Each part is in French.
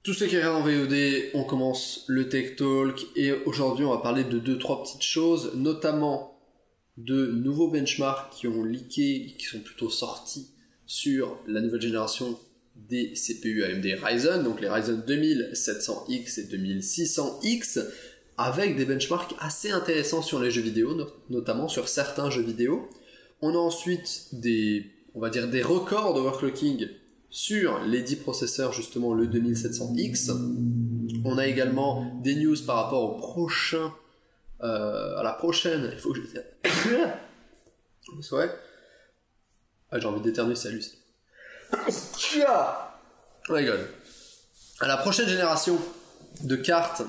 Tous ceux qui regardent en VOD, on commence le Tech Talk et aujourd'hui on va parler de 2-3 petites choses, notamment de nouveaux benchmarks qui ont leaké, qui sont plutôt sortis sur la nouvelle génération des CPU AMD Ryzen, donc les Ryzen 2700X et 2600X, avec des benchmarks assez intéressants sur les jeux vidéo, notamment sur certains jeux vidéo. On a ensuite des records d'overclocking sur les 10 processeurs, justement le 2700X. On a également des news par rapport au prochain, à la prochaine. Il faut que je dise. C'est vrai. Ah, j'ai envie d'éternuer, c'est hallucinant. Oh my god. À la prochaine génération de cartes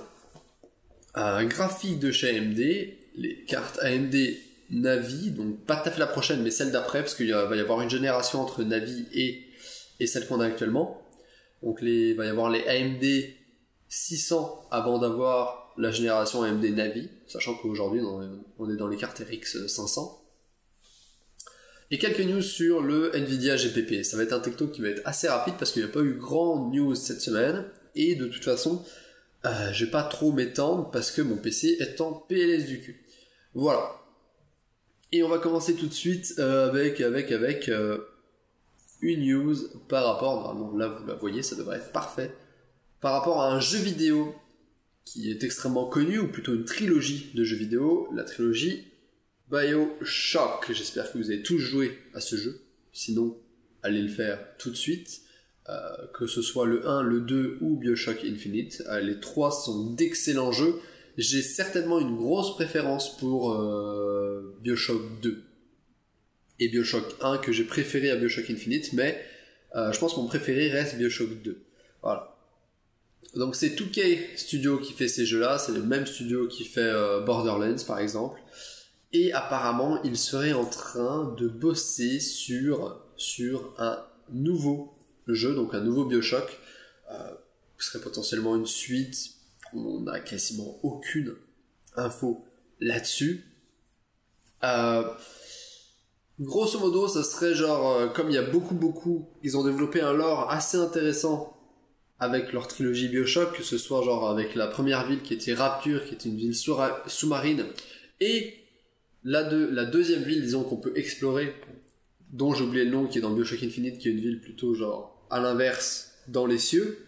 graphiques de chez AMD, les cartes AMD Navi, donc pas tout à fait la prochaine, mais celle d'après, parce qu'il va y avoir une génération entre Navi et celle qu'on a actuellement. Donc il va y avoir les AMD 600 avant d'avoir la génération AMD Navi, sachant qu'aujourd'hui on est dans les cartes RX 500. Et quelques news sur le Nvidia GPP. Ça va être un tech talk qui va être assez rapide parce qu'il n'y a pas eu grand news cette semaine. Et de toute façon, je vais pas trop m'étendre parce que mon PC est en PLS du cul. Voilà. Et on va commencer tout de suite avec une news par rapport, normalement là vous la voyez, ça devrait être parfait, par rapport à un jeu vidéo qui est extrêmement connu, ou plutôt une trilogie de jeux vidéo, la trilogie BioShock. J'espère que vous avez tous joué à ce jeu, sinon allez le faire tout de suite, que ce soit le 1, le 2 ou BioShock Infinite, les trois sont d'excellents jeux. J'ai certainement une grosse préférence pour BioShock 2 et BioShock 1 que j'ai préféré à BioShock Infinite, mais je pense que mon préféré reste BioShock 2. Voilà. Donc c'est 2K Studio qui fait ces jeux-là, c'est le même studio qui fait Borderlands par exemple, et apparemment il serait en train de bosser sur un nouveau jeu, donc un nouveau BioShock, qui serait potentiellement une suite. On n'a quasiment aucune info là-dessus. Grosso modo, ça serait genre, comme il y a beaucoup, ils ont développé un lore assez intéressant avec leur trilogie BioShock, que ce soit genre avec la première ville qui était Rapture, qui était une ville sous-marine, et la deuxième ville, disons, qu'on peut explorer, dont j'ai oublié le nom, qui est dans BioShock Infinite, qui est une ville plutôt genre à l'inverse, dans les cieux.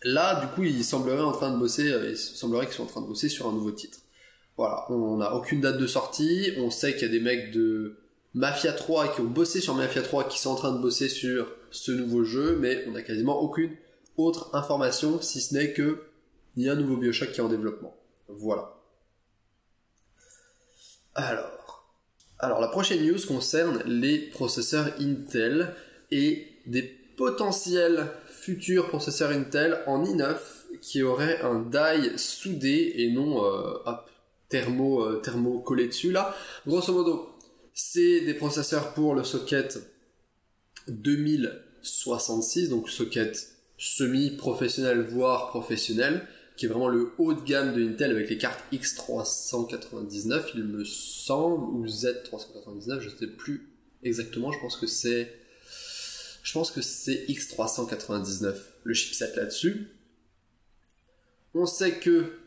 Là, du coup, il semblerait qu'ils soient en train de bosser sur un nouveau titre. Voilà, on n'a aucune date de sortie, on sait qu'il y a des mecs de Mafia 3 qui ont bossé sur Mafia 3 qui sont en train de bosser sur ce nouveau jeu, mais on n'a quasiment aucune autre information, si ce n'est que il y a un nouveau BioShock qui est en développement. Voilà. Alors la prochaine news concerne les processeurs Intel et des potentiels futurs processeurs Intel en i9 qui auraient un die soudé et non thermo collé dessus là. Grosso modo, c'est des processeurs pour le socket 2066, donc socket semi-professionnel voire professionnel, qui est vraiment le haut de gamme de Intel avec les cartes X399 il me semble, ou Z399, je ne sais plus exactement, je pense que c'est X399 le chipset là-dessus. On sait que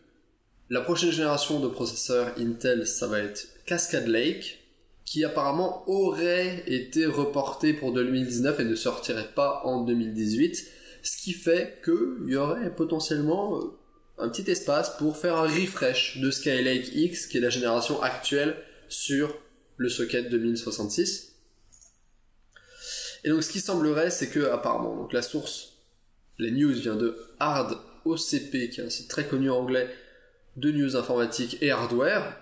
la prochaine génération de processeurs Intel, ça va être Cascade Lake, qui apparemment aurait été reporté pour 2019 et ne sortirait pas en 2018, ce qui fait qu'il y aurait potentiellement un petit espace pour faire un refresh de Skylake X, qui est la génération actuelle sur le socket 2066. Et donc ce qui semblerait, c'est que apparemment, donc la news vient de Hard OCP, qui est un site très connu en anglais de news informatique et hardware,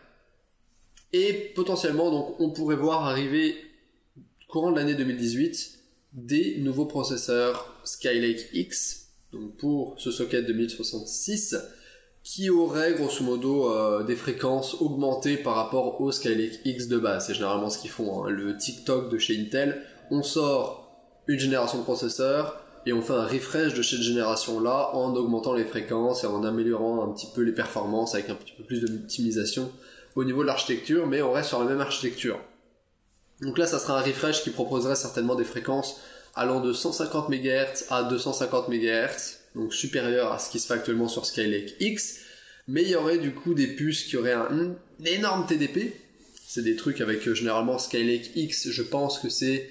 et potentiellement donc on pourrait voir arriver courant de l'année 2018 des nouveaux processeurs Skylake X, donc pour ce socket 2066, qui auraient grosso modo des fréquences augmentées par rapport au Skylake X de base. C'est généralement ce qu'ils font, hein. Le TikTok de chez Intel, on sort une génération de processeurs et on fait un refresh de cette génération-là en augmentant les fréquences et en améliorant un petit peu les performances avec un petit peu plus d'optimisation au niveau de l'architecture, mais on reste sur la même architecture. Donc là, ça sera un refresh qui proposerait certainement des fréquences allant de 150 MHz à 250 MHz, donc supérieur à ce qui se fait actuellement sur Skylake X, mais il y aurait du coup des puces qui auraient un énorme TDP. C'est des trucs avec généralement Skylake X, je pense que c'est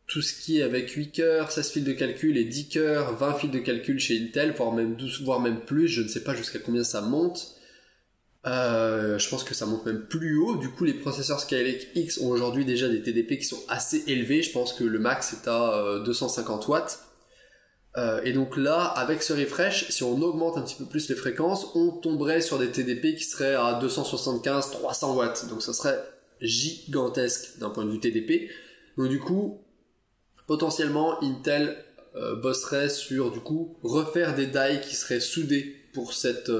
tout ce qui est avec 8 cœurs, 16 fils de calcul et 10 cœurs, 20 fils de calcul chez Intel, voire même 12, voire même plus, je ne sais pas jusqu'à combien ça monte. Je pense que ça monte même plus haut. Du coup, les processeurs Skylake X ont aujourd'hui déjà des TDP qui sont assez élevés. Je pense que le max est à 250 watts. Et donc là, avec ce refresh, si on augmente un petit peu plus les fréquences, on tomberait sur des TDP qui seraient à 275-300 watts. Donc ça serait gigantesque d'un point de vue TDP. Donc du coup, potentiellement, Intel bosserait sur du coup refaire des die qui seraient soudés pour cette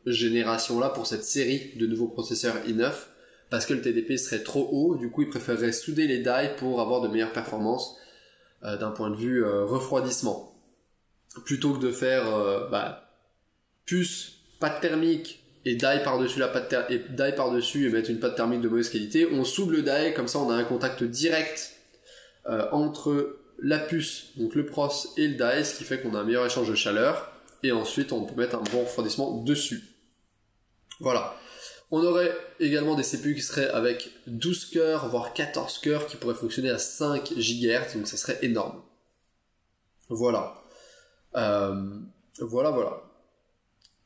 génération-là, pour cette série de nouveaux processeurs i9, parce que le TDP serait trop haut. Du coup, ils préféreraient souder les die pour avoir de meilleures performances d'un point de vue refroidissement. Plutôt que de faire puce, pâte thermique et die par-dessus die par-dessus et mettre une pâte thermique de mauvaise qualité, on soude le die, comme ça on a un contact direct entre la puce, donc le pros et le die, ce qui fait qu'on a un meilleur échange de chaleur, et ensuite on peut mettre un bon refroidissement dessus. Voilà. On aurait également des CPU qui seraient avec 12 cœurs, voire 14 cœurs, qui pourraient fonctionner à 5 GHz, donc ça serait énorme. Voilà. Voilà.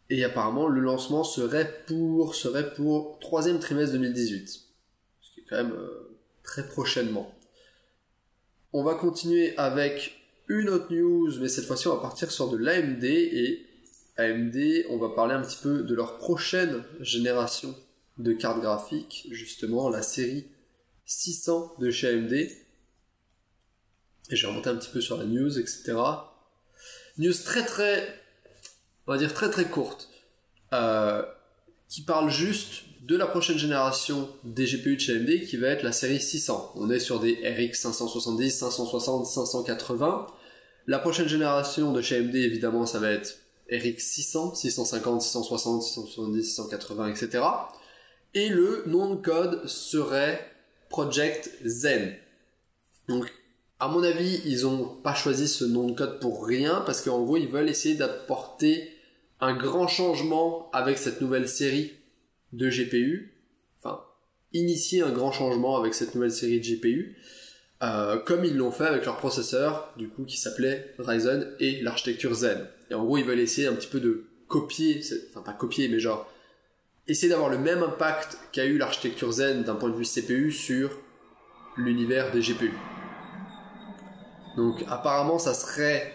Et apparemment, le lancement serait pour 3e trimestre 2018. Ce qui est quand même très prochainement. On va continuer avec une autre news, mais cette fois-ci, on va partir sur de l'AMD. Et AMD, on va parler un petit peu de leur prochaine génération de cartes graphiques, justement la série 600 de chez AMD. Et je vais remonter un petit peu sur la news, etc. News on va dire très courte, qui parle juste de la prochaine génération des GPU de chez AMD, qui va être la série 600. On est sur des RX 570, 560, 580. La prochaine génération de chez AMD, évidemment, ça va être RX 600, 650, 660, 670, 680, etc. Et le nom de code serait Project Zen. Donc, à mon avis, ils ont pas choisi ce nom de code pour rien, parce qu'en gros, ils veulent essayer d'apporter un grand changement avec cette nouvelle série de GPU. Enfin, initier un grand changement avec cette nouvelle série de GPU, comme ils l'ont fait avec leur processeur, du coup, qui s'appelait Ryzen et l'architecture Zen. Et en gros, ils veulent essayer un petit peu de copier, enfin pas copier, mais genre, essayer d'avoir le même impact qu'a eu l'architecture Zen d'un point de vue CPU sur l'univers des GPU. Donc apparemment ça serait,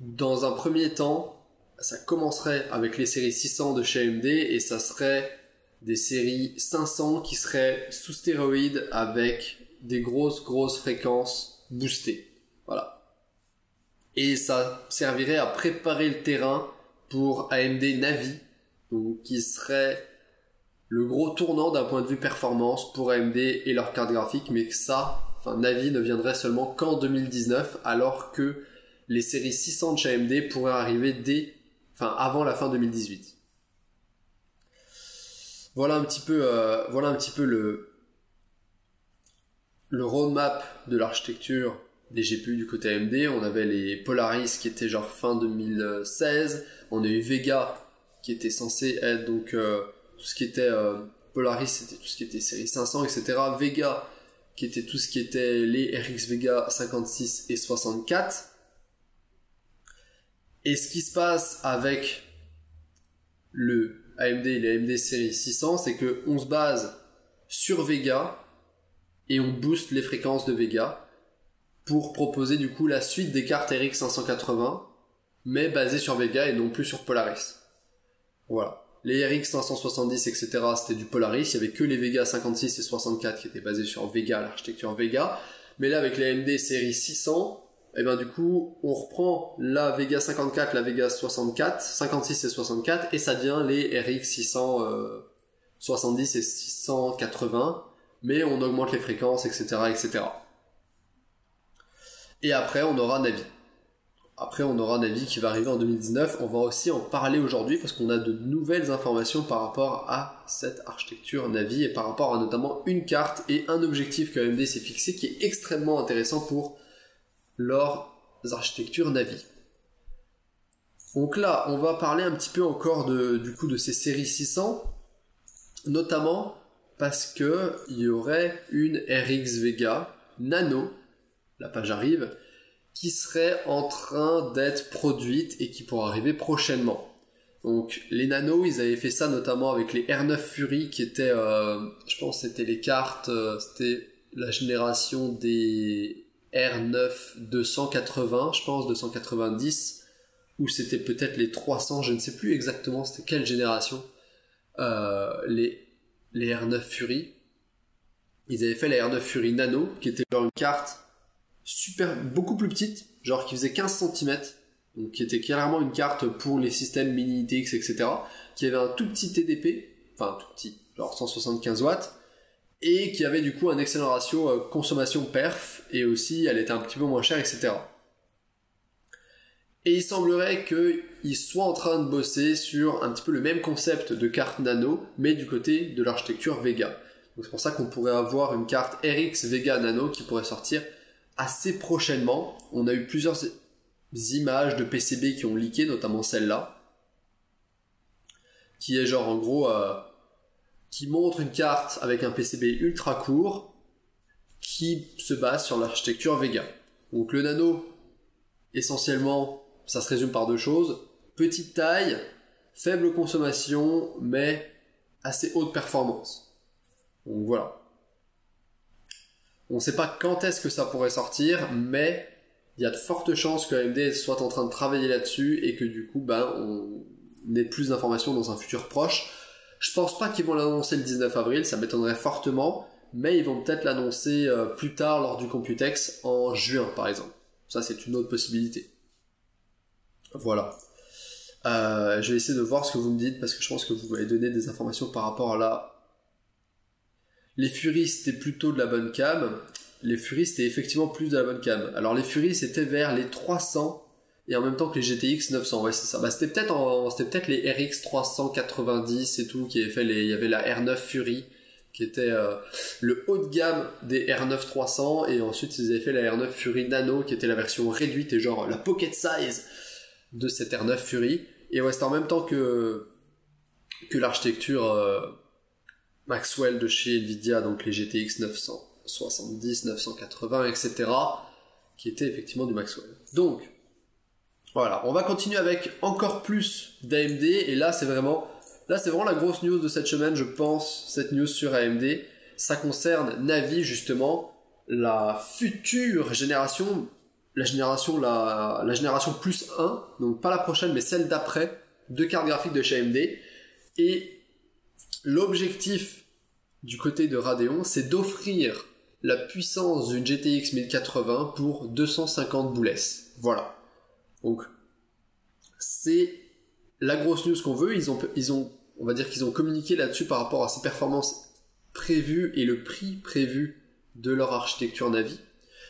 dans un premier temps, ça commencerait avec les séries 600 de chez AMD et ça serait des séries 500 qui seraient sous stéroïdes avec des grosses fréquences boostées. Voilà. Et ça servirait à préparer le terrain pour AMD Navi, donc qui serait le gros tournant d'un point de vue performance pour AMD et leurs cartes graphiques, mais que Navi ne viendrait seulement qu'en 2019, alors que les séries 600 de chez AMD pourraient arriver avant la fin 2018. Voilà un petit peu le roadmap de l'architecture des GPU du côté AMD. On avait les Polaris qui étaient genre fin 2016, on a eu Vega qui était censé être donc tout ce qui était Polaris, c'était tout ce qui était série 500, etc. Vega qui était tout ce qui était les RX Vega 56 et 64. Et ce qui se passe avec le AMD et les AMD série 600, c'est que on se base sur Vega et on booste les fréquences de Vega pour proposer du coup la suite des cartes RX 580, mais basées sur Vega et non plus sur Polaris. Voilà. Les RX 570, etc., c'était du Polaris. Il n'y avait que les Vega 56 et 64 qui étaient basés sur Vega, l'architecture Vega. Mais là, avec les AMD série 600, du coup, on reprend la Vega 54, la Vega 64, 56 et 64, et ça devient les RX 670 et 680, mais on augmente les fréquences, etc., etc. Et après, on aura Navi. Qui va arriver en 2019. On va aussi en parler aujourd'hui parce qu'on a de nouvelles informations par rapport à cette architecture Navi et par rapport à notamment une carte et un objectif que AMD s'est fixé qui est extrêmement intéressant pour leurs architectures Navi. Donc là, on va parler un petit peu encore du coup de ces séries 600, notamment parce que il y aurait une RX Vega Nano, la page arrive, qui serait en train d'être produite et qui pourra arriver prochainement. Donc les Nano, ils avaient fait ça notamment avec les R9 Fury qui étaient, je pense que c'était les cartes, c'était la génération des R9 280, je pense 290, ou c'était peut-être les 300, je ne sais plus exactement c'était quelle génération, les R9 Fury. Ils avaient fait la R9 Fury Nano, qui était genre une carte beaucoup plus petite, genre qui faisait 15 cm, donc qui était clairement une carte pour les systèmes mini ITX, etc., qui avait un tout petit TDP, enfin tout petit, genre 175 watts, et qui avait du coup un excellent ratio consommation-perf, et aussi elle était un petit peu moins chère, etc. Et il semblerait qu'ils soient en train de bosser sur un petit peu le même concept de carte nano, mais du côté de l'architecture Vega. Donc c'est pour ça qu'on pourrait avoir une carte RX Vega Nano qui pourrait sortir assez prochainement. On a eu plusieurs images de PCB qui ont leaké, notamment celle-là, qui est genre en gros qui montre une carte avec un PCB ultra court qui se base sur l'architecture Vega. Donc le nano, essentiellement, ça se résume par deux choses: petite taille, faible consommation, mais assez haute performance. Donc voilà. On ne sait pas quand est-ce que ça pourrait sortir, mais il y a de fortes chances que AMD soit en train de travailler là-dessus et que du coup, on ait plus d'informations dans un futur proche. Je pense pas qu'ils vont l'annoncer le 19 avril, ça m'étonnerait fortement, mais ils vont peut-être l'annoncer plus tard lors du Computex en juin, par exemple. Ça, c'est une autre possibilité. Voilà. Je vais essayer de voir ce que vous me dites, parce que je pense que vous m'avez donné des informations par rapport à la... Les Fury, c'était plutôt de la bonne cam. Les Fury, c'était effectivement plus de la bonne cam. Alors les Fury, c'était vers les 300 et en même temps que les GTX 900. Ouais, c'est ça. C'était peut-être les RX 390 et tout qui avaient fait il y avait la R9 Fury qui était le haut de gamme des R9 300, et ensuite ils avaient fait la R9 Fury Nano qui était la version réduite et genre la pocket size de cette R9 Fury. Et ouais, c'était en même temps que l'architecture Maxwell de chez Nvidia, donc les GTX 970, 980, etc., qui étaient effectivement du Maxwell. Donc, voilà, on va continuer avec encore plus d'AMD, et là c'est vraiment la grosse news de cette semaine, je pense, cette news sur AMD. Ça concerne Navi, justement, la future génération, la génération plus 1, donc pas la prochaine, mais celle d'après, de cartes graphiques de chez AMD. Et l'objectif du côté de Radeon, c'est d'offrir la puissance d'une GTX 1080 pour 250 boules. Voilà. Donc, c'est la grosse news qu'on veut. On va dire qu'ils ont communiqué là-dessus par rapport à ces performances prévues et le prix prévu de leur architecture Navi.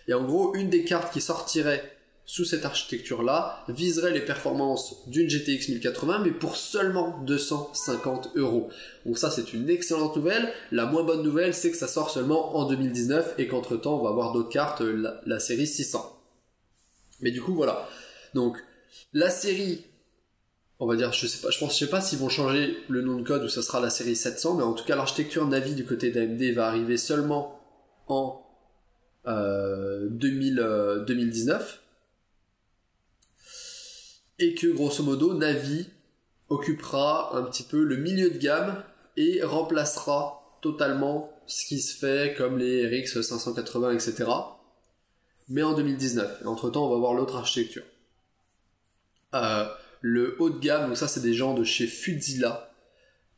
Et en gros, une des cartes qui sortirait sous cette architecture-là viserait les performances d'une GTX 1080, mais pour seulement 250 €. Donc ça, c'est une excellente nouvelle. La moins bonne nouvelle, c'est que ça sort seulement en 2019 et qu'entre-temps, on va avoir d'autres cartes, la série 600. Mais du coup, voilà. Donc, la série, on va dire, je sais pas s'ils vont changer le nom de code ou ça sera la série 700, mais en tout cas, l'architecture Navi du côté d'AMD va arriver seulement en 2019. Et que grosso modo Navi occupera un petit peu le milieu de gamme et remplacera totalement ce qui se fait comme les RX 580, etc. mais en 2019. Et entre temps on va voir l'autre architecture. Le haut de gamme, donc ça c'est des gens de chez Fuzilla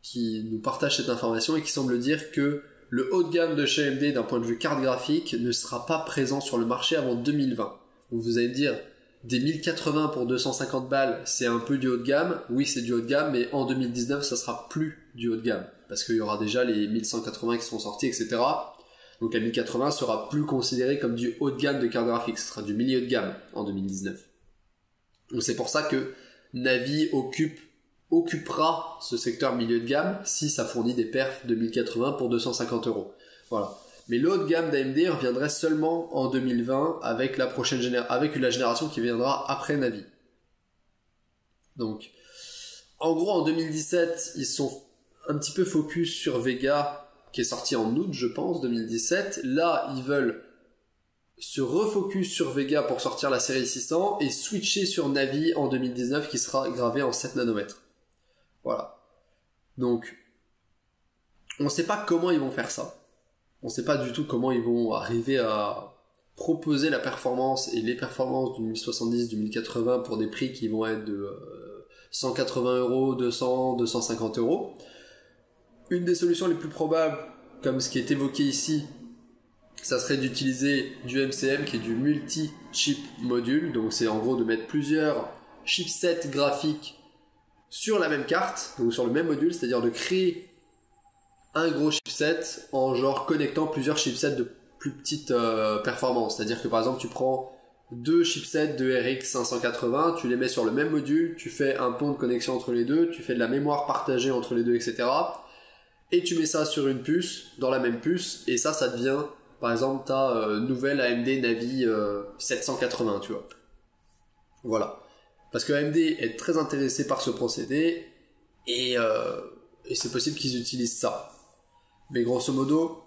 qui nous partagent cette information et qui semblent dire que le haut de gamme de chez AMD d'un point de vue carte graphique ne sera pas présent sur le marché avant 2020. Donc vous allez me dire, des 1080 pour 250 balles, c'est un peu du haut de gamme. Oui, c'est du haut de gamme, mais en 2019, ça sera plus du haut de gamme. Parce qu'il y aura déjà les 1180 qui seront sortis, etc. Donc la 1080 sera plus considérée comme du haut de gamme de carte graphique. Ce sera du milieu de gamme en 2019. Donc c'est pour ça que Navi occupera ce secteur milieu de gamme si ça fournit des perfs de 1080 pour 250 €. Voilà. Mais le haut de gamme d'AMD reviendrait seulement en 2020 avec la génération qui viendra après Navi. Donc, en gros, en 2017, ils sont un petit peu focus sur Vega, qui est sorti en août, je pense, 2017. Là, ils veulent se refocus sur Vega pour sortir la série 600 et switcher sur Navi en 2019 qui sera gravé en 7 nanomètres. Voilà. Donc, on ne sait pas comment ils vont faire ça. On ne sait pas du tout comment ils vont arriver à proposer la performance et les performances du 1070, du 1080 pour des prix qui vont être de 180 euros, 200, 250 euros. Une des solutions les plus probables, comme ce qui est évoqué ici, ça serait d'utiliser du MCM qui est du multi-chip module. Donc c'est en gros de mettre plusieurs chipsets graphiques sur la même carte, donc sur le même module, c'est-à-dire de créer un gros chipset en genre connectant plusieurs chipsets de plus petite performance. C'est-à-dire que par exemple tu prends deux chipsets de RX 580, tu les mets sur le même module, tu fais un pont de connexion entre les deux, tu fais de la mémoire partagée entre les deux, etc. Et tu mets ça sur une puce, dans la même puce, et ça devient, par exemple, ta nouvelle AMD Navi 780, tu vois. Voilà. Parce que AMD est très intéressé par ce procédé, et c'est possible qu'ils utilisent ça. Mais grosso modo,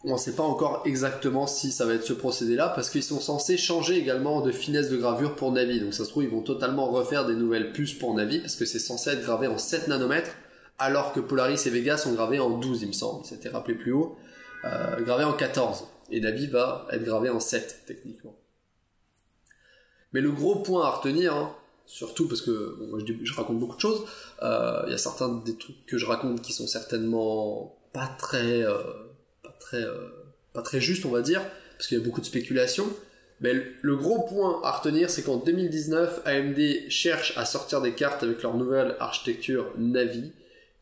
on ne sait pas encore exactement si ça va être ce procédé-là, parce qu'ils sont censés changer également de finesse de gravure pour Navi. Donc ça se trouve, ils vont totalement refaire des nouvelles puces pour Navi, parce que c'est censé être gravé en 7 nanomètres, alors que Polaris et Vega sont gravés en 12, il me semble. C'était rappelé plus haut. Gravé en 14. Et Navi va être gravé en 7, techniquement. Mais le gros point à retenir, hein, surtout parce que bon, moi je raconte beaucoup de choses, y a certains des trucs que je raconte qui sont certainement pas très justes, on va dire, parce qu'il y a beaucoup de spéculation. Mais le gros point à retenir, c'est qu'en 2019, AMD cherche à sortir des cartes avec leur nouvelle architecture Navi,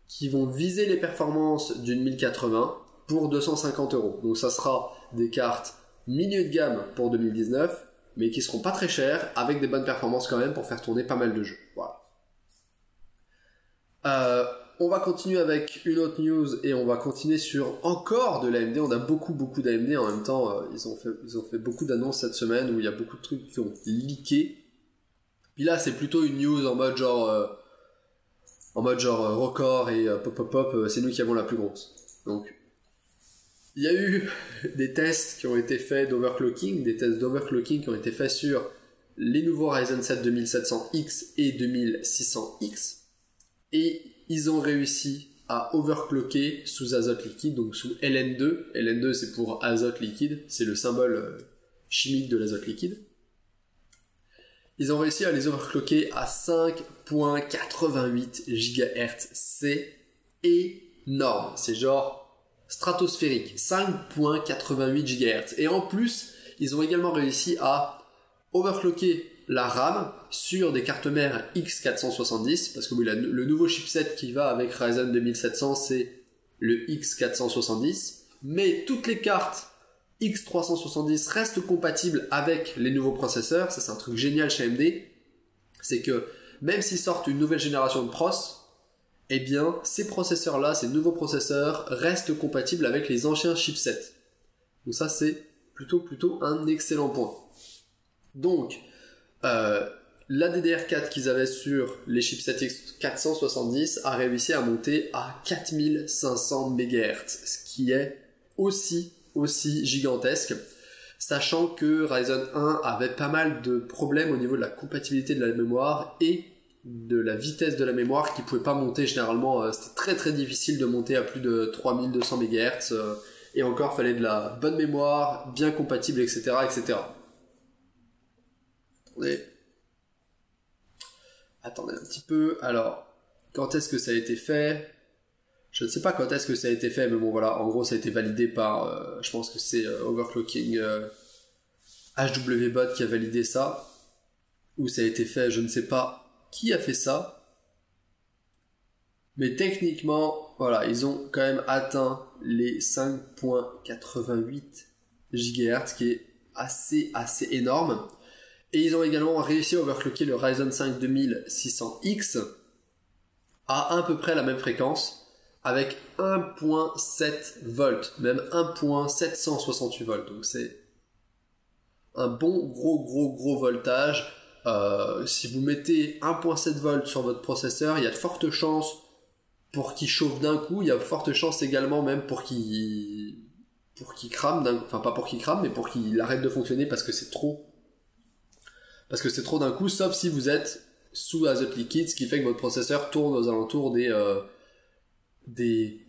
qui vont viser les performances d'une 1080 pour 250 euros. Donc ça sera des cartes milieu de gamme pour 2019, mais qui seront pas très chères, avec des bonnes performances quand même pour faire tourner pas mal de jeux. Voilà. On va continuer avec une autre news et on va continuer sur encore de l'AMD. On a beaucoup d'AMD en même temps. Ils ont fait beaucoup d'annonces cette semaine où il y a beaucoup de trucs qui ont leaké. Puis là, c'est plutôt une news en mode genre record et pop, c'est nous qui avons la plus grosse. Donc, il y a eu des tests qui ont été faits d'overclocking, des tests d'overclocking qui ont été faits sur les nouveaux Ryzen 7 2700X et 2600X, et ils ont réussi à overclocker sous azote liquide, donc sous LN2. LN2 c'est pour azote liquide, c'est le symbole chimique de l'azote liquide. Ils ont réussi à les overclocker à 5.88 GHz. C'est énorme. C'est genre stratosphérique. 5.88 GHz. Et en plus, ils ont également réussi à overclocker la RAM sur des cartes mères X470. Parce que oui, le nouveau chipset qui va avec Ryzen 2700, c'est le X470. Mais toutes les cartes X370 reste compatible avec les nouveaux processeurs. Ça c'est un truc génial chez AMD, c'est que même s'ils sortent une nouvelle génération de pros, eh bien ces processeurs là, ces nouveaux processeurs restent compatibles avec les anciens chipsets. Donc ça c'est plutôt un excellent point. Donc la DDR4 qu'ils avaient sur les chipsets X470 a réussi à monter à 4500 MHz, ce qui est aussi gigantesque, sachant que Ryzen 1 avait pas mal de problèmes au niveau de la compatibilité de la mémoire et de la vitesse de la mémoire qui pouvait pas monter généralement. C'était très difficile de monter à plus de 3200 MHz, et encore fallait de la bonne mémoire, bien compatible, etc. Attendez un petit peu. Alors, quand est-ce que ça a été fait ? Je ne sais pas quand est-ce que ça a été fait, mais bon voilà, en gros ça a été validé par, je pense que c'est Overclocking HWBot qui a validé ça, ou ça a été fait, je ne sais pas qui a fait ça, mais techniquement, voilà, ils ont quand même atteint les 5.88 GHz, qui est assez énorme, et ils ont également réussi à overclocker le Ryzen 5 2600X à peu près la même fréquence, avec 1.7 volts, même 1.768 volts. Donc c'est un bon gros voltage si vous mettez 1.7 volts sur votre processeur, il y a de fortes chances pour qu'il chauffe d'un coup, il y a de fortes chances également même pour qu'il crame, enfin pas pour qu'il crame, mais pour qu'il arrête de fonctionner parce que c'est trop d'un coup, sauf si vous êtes sous azote liquide, ce qui fait que votre processeur tourne aux alentours des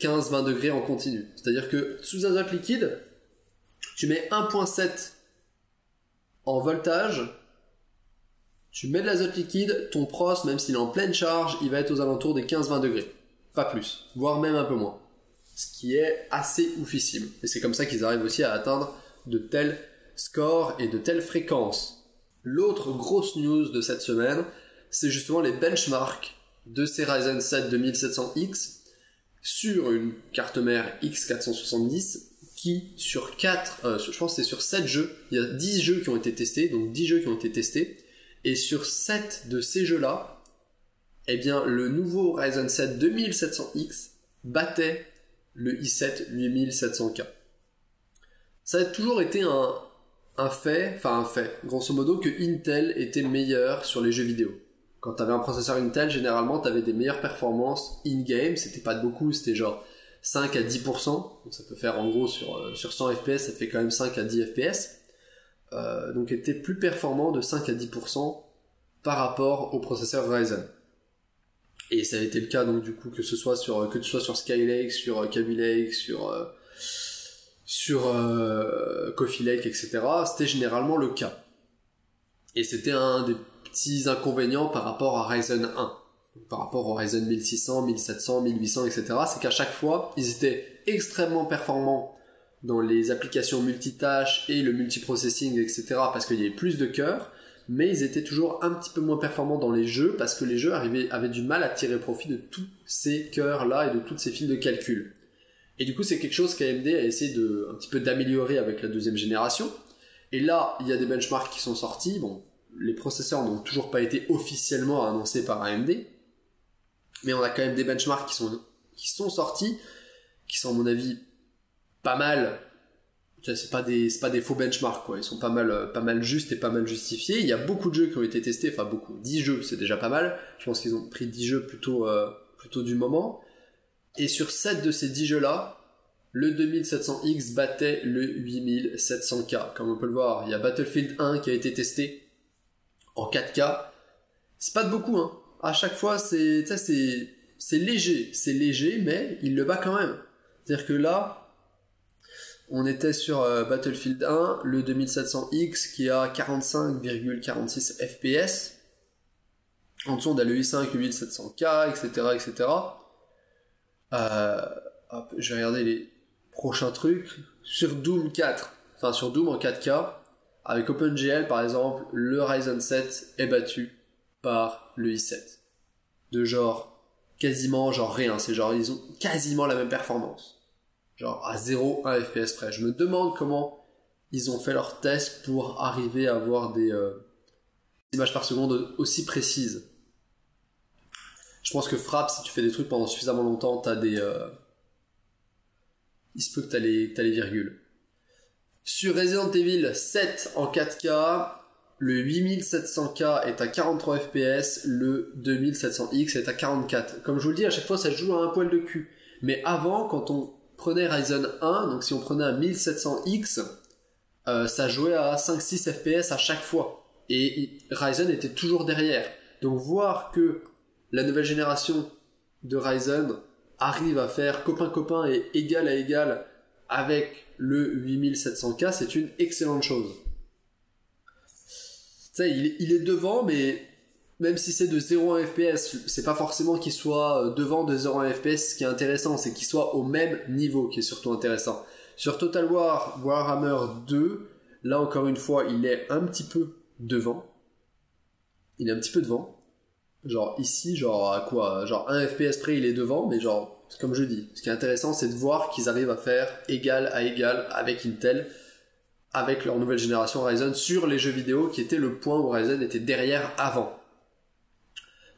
15-20 degrés en continu. C'est-à-dire que sous azote liquide, tu mets 1.7 en voltage, tu mets de l'azote liquide, ton pros, même s'il est en pleine charge, il va être aux alentours des 15-20 degrés. Pas plus, voire même un peu moins. Ce qui est assez oufissime. Et c'est comme ça qu'ils arrivent aussi à atteindre de tels scores et de telles fréquences. L'autre grosse news de cette semaine, c'est justement les benchmarks de ces Ryzen 7 2700X sur une carte mère X470 qui sur 4, je pense que c'est sur 7 jeux, il y a 10 jeux qui ont été testés, donc 10 jeux qui ont été testés, et sur 7 de ces jeux-là, eh bien le nouveau Ryzen 7 2700X battait le i7 8700K. Ça a toujours été un fait, grosso modo, que Intel était meilleur sur les jeux vidéo. Quand t'avais un processeur Intel, généralement t'avais des meilleures performances in-game, c'était pas de beaucoup, c'était genre 5 à 10%, donc ça peut faire en gros sur 100 FPS, ça te fait quand même 5 à 10 FPS, donc était plus performant de 5 à 10% par rapport au processeur Ryzen. Et ça a été le cas donc du coup que tu sois sur Skylake, sur Kaby Lake, sur Coffee Lake, etc. C'était généralement le cas. Et c'était un des petits inconvénients par rapport à Ryzen 1. Par rapport au Ryzen 1600, 1700, 1800, etc. C'est qu'à chaque fois, ils étaient extrêmement performants dans les applications multitâches et le multiprocessing, etc. parce qu'il y avait plus de cœurs. Mais ils étaient toujours un petit peu moins performants dans les jeux parce que les jeux avaient du mal à tirer profit de tous ces cœurs-là et de toutes ces files de calcul. Et du coup, c'est quelque chose qu'AMD a essayé un petit peu d'améliorer avec la deuxième génération. Et là, il y a des benchmarks qui sont sortis. Bon, les processeurs n'ont toujours pas été officiellement annoncés par AMD, mais on a quand même des benchmarks qui sont sortis, qui sont à mon avis pas mal. C'est pas des faux benchmarks, quoi. Ils sont pas mal justes et pas mal justifiés. Il y a beaucoup de jeux qui ont été testés, enfin beaucoup, 10 jeux, c'est déjà pas mal. Je pense qu'ils ont pris 10 jeux plutôt du moment. Et sur 7 de ces 10 jeux-là, le 2700X battait le 8700K. Comme on peut le voir, il y a Battlefield 1 qui a été testé en 4K. C'est pas de beaucoup, hein. À chaque fois, c'est léger, mais il le bat quand même. C'est-à-dire que là, on était sur Battlefield 1, le 2700X qui a 45,46 FPS. En dessous, on a le i5 8700K, etc., etc. Je vais regarder les prochains trucs. Sur Doom 4, enfin sur Doom en 4K, avec OpenGL par exemple, le Ryzen 7 est battu par le i7. De quasiment rien. C'est ils ont quasiment la même performance. À 0,1 FPS près. Je me demande comment ils ont fait leurs tests pour arriver à avoir des images par seconde aussi précises. Je pense que Frappe, si tu fais des trucs pendant suffisamment longtemps, t'as des... il se peut que t'as les virgules. Sur Resident Evil 7 en 4K, le 8700K est à 43 FPS, le 2700X est à 44. Comme je vous le dis, à chaque fois, ça joue à un poil de cul. Mais avant, quand on prenait Ryzen 1, donc si on prenait un 1700X, ça jouait à 5-6 FPS à chaque fois. Et Ryzen était toujours derrière. Donc voir que la nouvelle génération de Ryzen arrive à faire copain-copain et égal à égal avec le 8700K, c'est une excellente chose. Tu sais, il est devant, mais même si c'est de 0,1 FPS, c'est pas forcément qu'il soit devant de 0,1 FPS. Ce qui est intéressant, c'est qu'il soit au même niveau, qui est surtout intéressant. Sur Total War Warhammer 2, là encore une fois, il est un petit peu devant. Il est un petit peu devant. Ici, à quoi ? 1 FPS près, il est devant, mais comme je dis, ce qui est intéressant, c'est de voir qu'ils arrivent à faire égal à égal avec Intel, avec leur nouvelle génération Ryzen sur les jeux vidéo, qui était le point où Ryzen était derrière avant.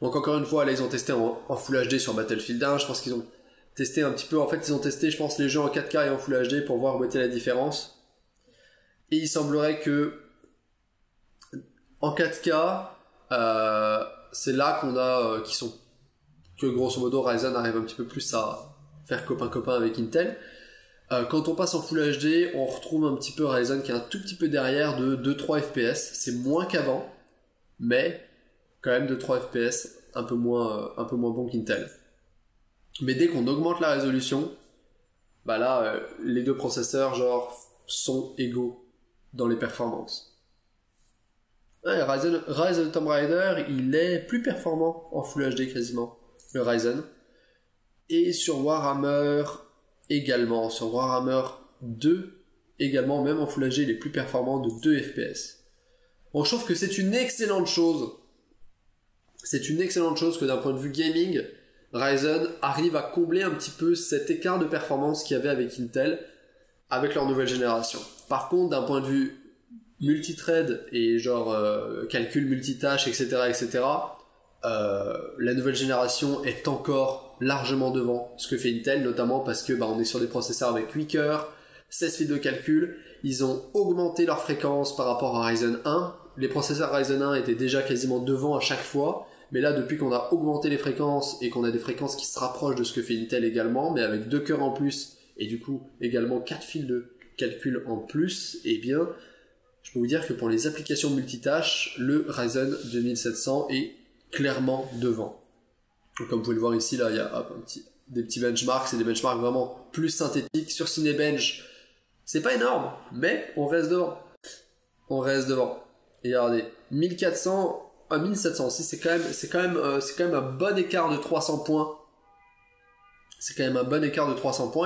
Donc encore une fois, là ils ont testé en Full HD sur Battlefield 1, je pense qu'ils ont testé un petit peu, en fait ils ont testé je pense les jeux en 4K et en Full HD pour voir où était la différence. Et il semblerait que en 4K, c'est là qu'on a que grosso modo Ryzen arrive un petit peu plus à faire copain-copain avec Intel. Quand on passe en Full HD, on retrouve un petit peu Ryzen qui est un tout petit peu derrière de 2-3 FPS. C'est moins qu'avant, mais quand même 2-3 FPS, un peu moins bon qu'Intel. Mais dès qu'on augmente la résolution, bah là, les deux processeurs sont égaux dans les performances. Ouais, Ryzen Tomb Raider, il est plus performant en Full HD quasiment, le Ryzen. Et sur Warhammer également, sur Warhammer 2 également, même en Full HD, il est plus performant de 2 FPS. Bon, je trouve que c'est une excellente chose. C'est une excellente chose que d'un point de vue gaming, Ryzen arrive à combler un petit peu cet écart de performance qu'il y avait avec Intel, avec leur nouvelle génération. Par contre, d'un point de vue multithread et calcul multitâche, etc., la nouvelle génération est encore largement devant ce que fait Intel, notamment parce que on est sur des processeurs avec 8 cœurs, 16 fils de calcul. Ils ont augmenté leur fréquence par rapport à Ryzen 1. Les processeurs Ryzen 1 étaient déjà quasiment devant à chaque fois, mais là depuis qu'on a augmenté les fréquences et qu'on a des fréquences qui se rapprochent de ce que fait Intel également, mais avec 2 cœurs en plus et du coup également 4 fils de calcul en plus, eh bien je peux vous dire que pour les applications multitâches, le Ryzen 2700 est clairement devant. Donc, comme vous pouvez le voir ici, là, il y a des petits benchmarks, c'est des benchmarks vraiment plus synthétiques. Sur Cinebench, c'est pas énorme, mais on reste devant. Et regardez, 1400 à 1700 aussi, c'est quand même un bon écart de 300 points.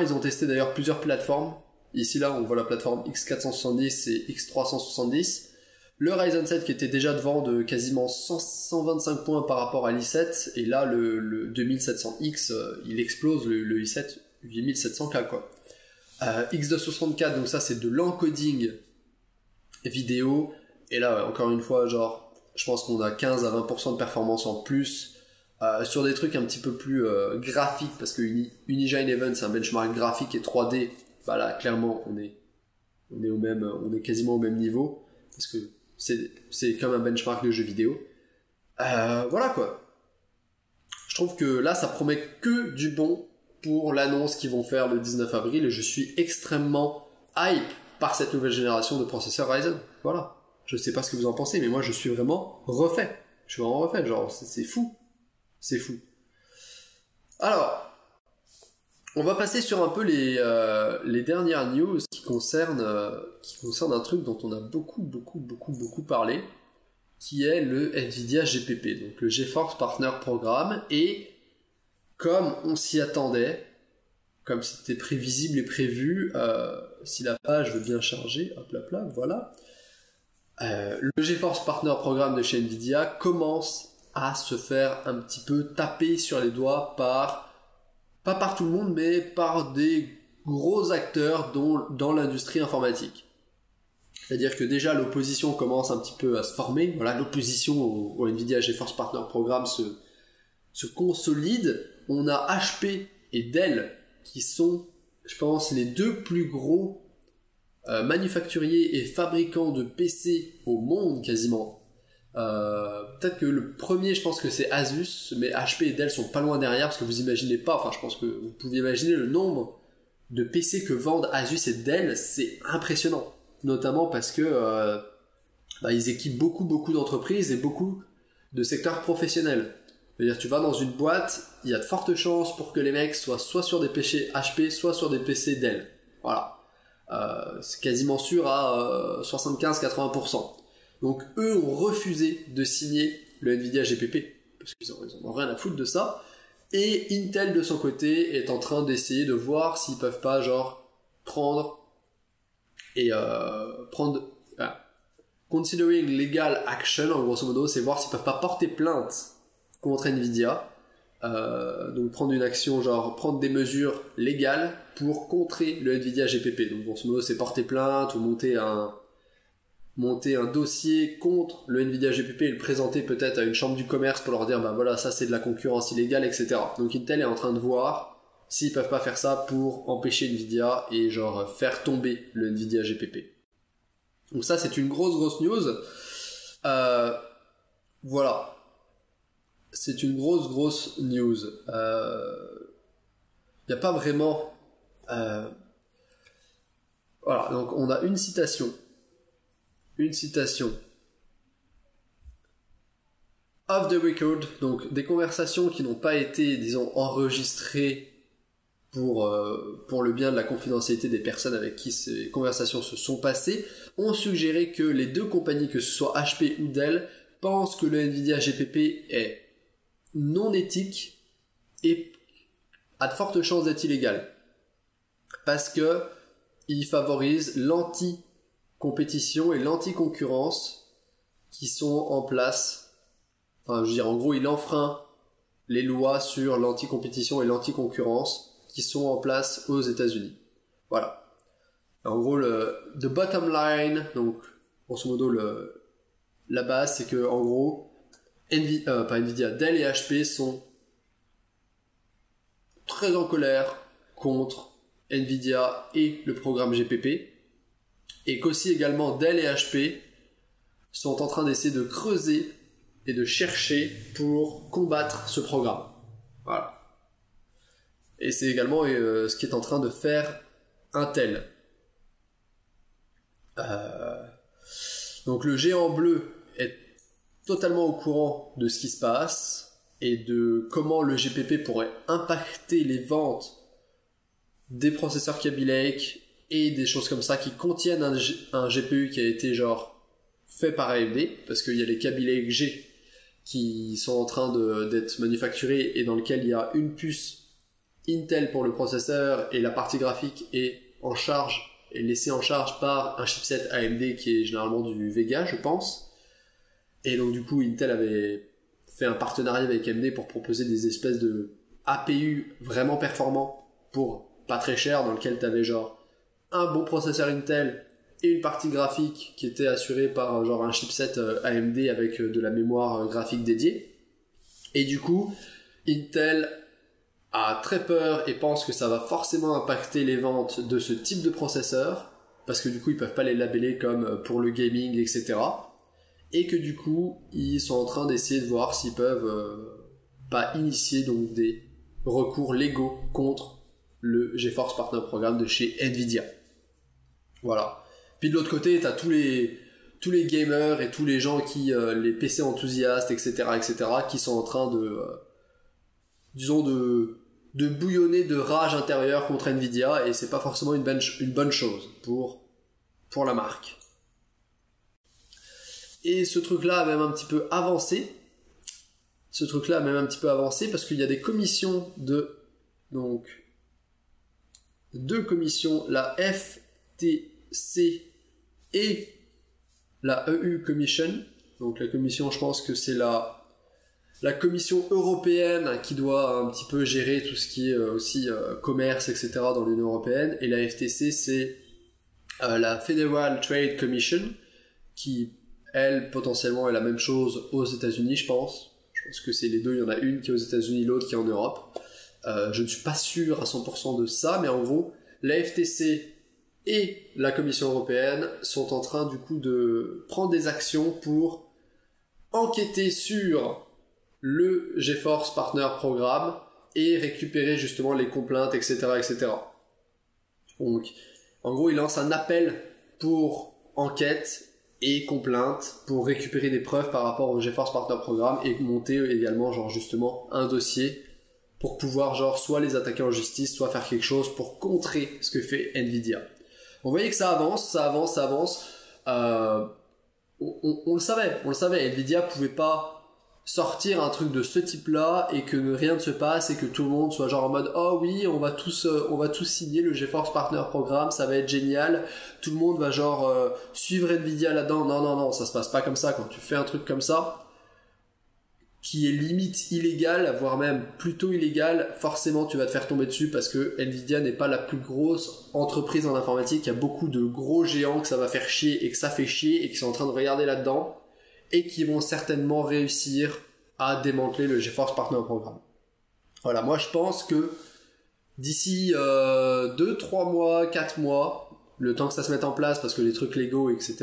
Ils ont testé d'ailleurs plusieurs plateformes. Ici, là, on voit la plateforme X470 et X370. Le Ryzen 7 qui était déjà devant de quasiment 125 points par rapport à l'i7. Et là, le 2700X, il explose le i7 8700K, quoi. X264, donc ça, c'est de l'encoding vidéo. Et là, encore une fois, je pense qu'on a 15 à 20% de performance en plus. Sur des trucs un petit peu plus graphiques, parce que Unigine Event, c'est un benchmark graphique et 3D. Bah là, clairement, on est quasiment au même niveau, parce que c'est comme un benchmark de jeux vidéo. Voilà quoi. Je trouve que là, ça promet que du bon pour l'annonce qu'ils vont faire le 19 avril, et je suis extrêmement hype par cette nouvelle génération de processeurs Ryzen. Voilà. Je sais pas ce que vous en pensez, mais moi, je suis vraiment refait. C'est fou. C'est fou. Alors, on va passer sur un peu les dernières news qui concernent un truc dont on a beaucoup parlé, qui est le Nvidia GPP, donc le GeForce Partner Program. Et comme on s'y attendait, comme c'était prévisible et prévu, si la page veut bien charger, hop là, voilà. Le GeForce Partner Program de chez Nvidia commence à se faire un petit peu taper sur les doigts pas par tout le monde, mais par des gros acteurs dans l'industrie informatique. C'est-à-dire que déjà l'opposition commence un petit peu à se former. Voilà, l'opposition au Nvidia GeForce Partner Program se consolide. On a HP et Dell qui sont, je pense, les deux plus gros manufacturiers et fabricants de PC au monde quasiment. Peut-être que le premier, je pense que c'est Asus, mais HP et Dell sont pas loin derrière, parce que vous imaginez pas, je pense que vous pouvez imaginer le nombre de PC que vendent Asus et Dell, c'est impressionnant. Notamment parce que ils équipent beaucoup d'entreprises et beaucoup de secteurs professionnels. C'est-à-dire, tu vas dans une boîte, il y a de fortes chances pour que les mecs soient soit sur des PC HP, soit sur des PC Dell. Voilà. C'est quasiment sûr à 75-80%. Donc eux ont refusé de signer le Nvidia GPP, parce qu'ils en ont rien à foutre de ça. Et Intel de son côté est en train d'essayer de voir s'ils peuvent pas considering legal action, en grosso modo, c'est voir s'ils peuvent pas porter plainte contre Nvidia, donc prendre une action, prendre des mesures légales pour contrer le Nvidia GPP. Donc grosso modo, c'est porter plainte ou monter un dossier contre le Nvidia GPP et le présenter peut-être à une chambre du commerce pour leur dire voilà, ça c'est de la concurrence illégale, etc. Donc Intel est en train de voir s'ils peuvent pas faire ça pour empêcher Nvidia et faire tomber le Nvidia GPP. Donc ça c'est une grosse news. Voilà. C'est une grosse news. Il n'y a pas vraiment... Voilà, donc on a une citation. Off the record, donc des conversations qui n'ont pas été, disons, enregistrées pour le bien de la confidentialité des personnes avec qui ces conversations se sont passées, ont suggéré que les deux compagnies, que ce soit HP ou Dell, pensent que le NVIDIA GPP est non éthique et a de fortes chances d'être illégal. Parce que il favorise l'anti-compétition et l'anti-concurrence qui sont en place. Enfin, je veux dire, en gros, il enfreint les lois sur l'anti-compétition et l'anti-concurrence qui sont en place aux États-Unis. Voilà. En gros, the bottom line, donc, grosso modo, la base, c'est que, en gros, pas Nvidia, Dell et HP sont très en colère contre Nvidia et le programme GPP, et qu'aussi également Dell et HP sont en train d'essayer de creuser et de chercher pour combattre ce programme. Voilà. Et c'est également ce qui est en train de faire Intel. Donc le géant bleu est totalement au courant de ce qui se passe et de comment le GPP pourrait impacter les ventes des processeurs Kaby Lake et des choses comme ça qui contiennent un GPU qui a été fait par AMD, parce qu'il y a les Kaby Lake G qui sont en train d'être manufacturés et dans lequel il y a une puce Intel pour le processeur et la partie graphique est laissée en charge par un chipset AMD qui est généralement du Vega, je pense. Et donc du coup Intel avait fait un partenariat avec AMD pour proposer des espèces de APU vraiment performants pour pas très cher, dans lequel tu avais un bon processeur Intel et une partie graphique qui était assurée par un chipset AMD avec de la mémoire graphique dédiée. Et du coup, Intel a très peur et pense que ça va forcément impacter les ventes de ce type de processeur, parce que du coup ils peuvent pas les labeller comme pour le gaming, etc. Et que du coup ils sont en train d'essayer de voir s'ils peuvent pas initier donc des recours légaux contre le GeForce Partner Program de chez Nvidia. Voilà. Puis de l'autre côté, t'as tous les gamers et tous les gens qui, les PC enthousiastes, etc., qui sont en train de bouillonner de rage intérieure contre Nvidia, et c'est pas forcément une bonne chose pour la marque. Et ce truc-là a même un petit peu avancé. Parce qu'il y a des commissions deux commissions, la FTC et la EU Commission. Donc la commission, je pense que c'est la commission européenne qui doit un petit peu gérer tout ce qui est aussi commerce, etc. dans l'Union européenne. Et la FTC, c'est la Federal Trade Commission, qui, elle, potentiellement est la même chose aux États-Unis, je pense. Je pense que c'est les deux, il y en a une qui est aux États-Unis, l'autre qui est en Europe. Je ne suis pas sûr à 100% de ça, mais en gros, la FTC et la Commission européenne sont en train du coup de prendre des actions pour enquêter sur le GeForce Partner Program et récupérer justement les complaintes, etc., etc. Donc, en gros, ils lancent un appel pour enquête et complainte pour récupérer des preuves par rapport au GeForce Partner Program et monter également justement un dossier pour pouvoir soit les attaquer en justice, soit faire quelque chose pour contrer ce que fait Nvidia. Vous voyez que ça avance. On le savait, Nvidia pouvait pas sortir un truc de ce type-là et que rien ne se passe et que tout le monde soit en mode oh oui, on va tous signer le GeForce Partner Program, ça va être génial, tout le monde va suivre Nvidia là-dedans. Non, ça se passe pas comme ça. Quand tu fais un truc comme ça qui est limite illégal, voire même plutôt illégal, forcément tu vas te faire tomber dessus parce que Nvidia n'est pas la plus grosse entreprise en informatique. Il y a beaucoup de gros géants que ça va faire chier et que ça fait chier et qui sont en train de regarder là-dedans et qui vont certainement réussir à démanteler le GeForce Partner Program. Voilà, moi je pense que d'ici 2, 3 mois, 4 mois, le temps que ça se mette en place, parce que les trucs légaux, etc.,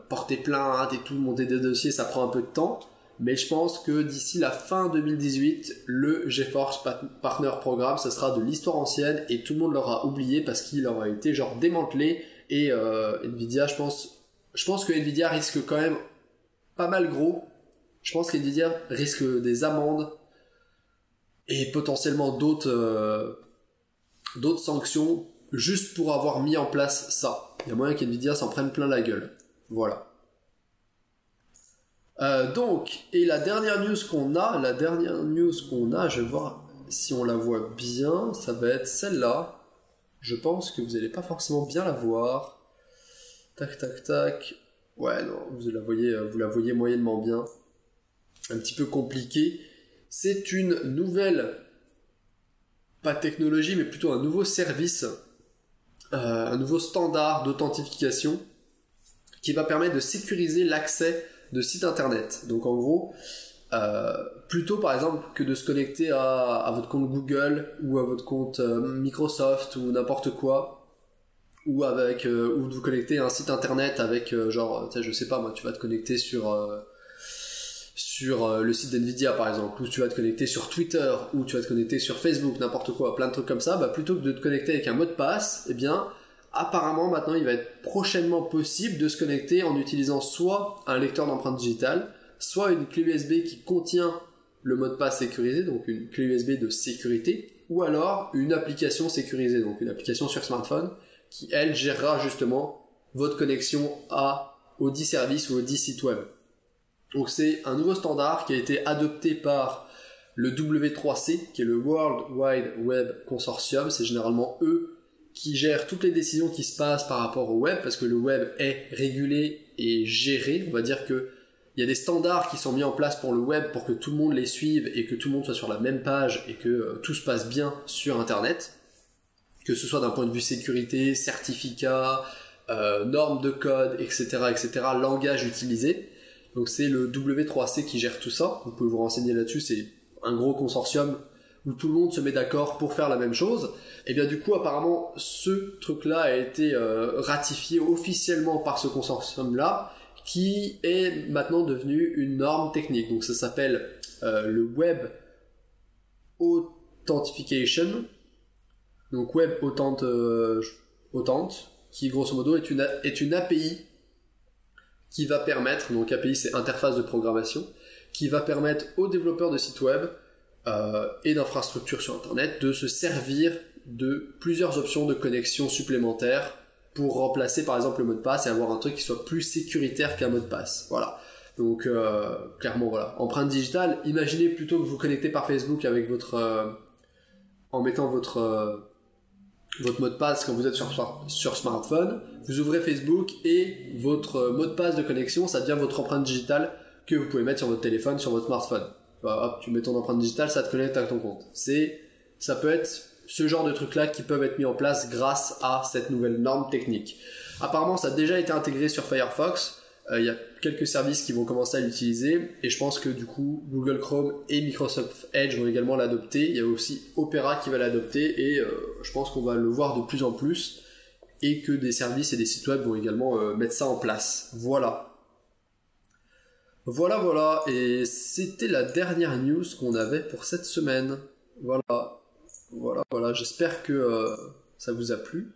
porter plainte et tout, monter des dossiers, ça prend un peu de temps. mais je pense que d'ici la fin 2018, le GeForce Partner Programme, ça sera de l'histoire ancienne et tout le monde l'aura oublié parce qu'il aura été genre démantelé et Nvidia, je pense que Nvidia risque quand même pas mal gros. Je pense qu'Nvidia risque des amendes et potentiellement d'autres sanctions juste pour avoir mis en place ça. Il y a moyen qu'Nvidia s'en prenne plein la gueule. Voilà. Donc, et la dernière news qu'on a, je vais voir si on la voit bien, ça va être celle-là. Je pense que vous n'allez pas forcément bien la voir. Tac, tac, tac. Ouais, non, vous la voyez moyennement bien. Un petit peu compliqué. C'est une nouvelle, pas technologie, mais plutôt un nouveau service, un nouveau standard d'authentification qui va permettre de sécuriser l'accès de sites internet. Donc en gros, plutôt par exemple que de se connecter à votre compte Google ou à votre compte Microsoft ou n'importe quoi, ou de vous connecter à un site internet avec je sais pas moi, tu vas te connecter sur le site d'Nvidia par exemple, ou tu vas te connecter sur Twitter, ou tu vas te connecter sur Facebook, n'importe quoi, plein de trucs comme ça, plutôt que de te connecter avec un mot de passe, eh bien apparemment maintenant il va être prochainement possible de se connecter en utilisant soit un lecteur d'empreintes digitales, soit une clé USB qui contient le mot de passe sécurisé, donc une clé USB de sécurité, ou alors une application sécurisée, donc une application sur smartphone qui elle gérera justement votre connexion aux 10 services ou aux 10 sites web. Donc c'est un nouveau standard qui a été adopté par le W3C, qui est le World Wide Web Consortium. C'est généralement eux qui gèrent toutes les décisions qui se passent par rapport au web, parce que le web est régulé et géré. On va dire que il y a des standards qui sont mis en place pour le web pour que tout le monde les suive et que tout le monde soit sur la même page et que tout se passe bien sur Internet, que ce soit d'un point de vue sécurité, certificat, normes de code, etc., langage utilisé. Donc c'est le W3C qui gère tout ça. Vous pouvez vous renseigner là-dessus. C'est un gros consortium où tout le monde se met d'accord pour faire la même chose. Et bien du coup, apparemment, ce truc-là a été ratifié officiellement par ce consortium-là, qui est maintenant devenu une norme technique. Donc ça s'appelle le Web Authentication. Donc Web Authent, qui grosso modo est une API qui va permettre, donc API c'est interface de programmation, qui va permettre aux développeurs de sites web et d'infrastructures sur Internet de se servir de plusieurs options de connexion supplémentaires pour remplacer par exemple le mot de passe et avoir un truc qui soit plus sécuritaire qu'un mot de passe. Voilà. Donc clairement voilà. Empreinte digitale, imaginez plutôt que vous connectez par Facebook avec en mettant votre mot de passe quand vous êtes sur smartphone, vous ouvrez Facebook et votre mot de passe de connexion, ça devient votre empreinte digitale que vous pouvez mettre sur votre téléphone, sur votre smartphone. Hop, tu mets ton empreinte digitale, ça te connecte à ton compte. Ça peut être ce genre de trucs-là qui peuvent être mis en place grâce à cette nouvelle norme technique. Apparemment, ça a déjà été intégré sur Firefox. Il y a quelques services qui vont commencer à l'utiliser et je pense que du coup Google Chrome et Microsoft Edge vont également l'adopter. Il y a aussi Opera qui va l'adopter et je pense qu'on va le voir de plus en plus et que des services et des sites web vont également mettre ça en place. Voilà, et c'était la dernière news qu'on avait pour cette semaine. Voilà, j'espère que ça vous a plu.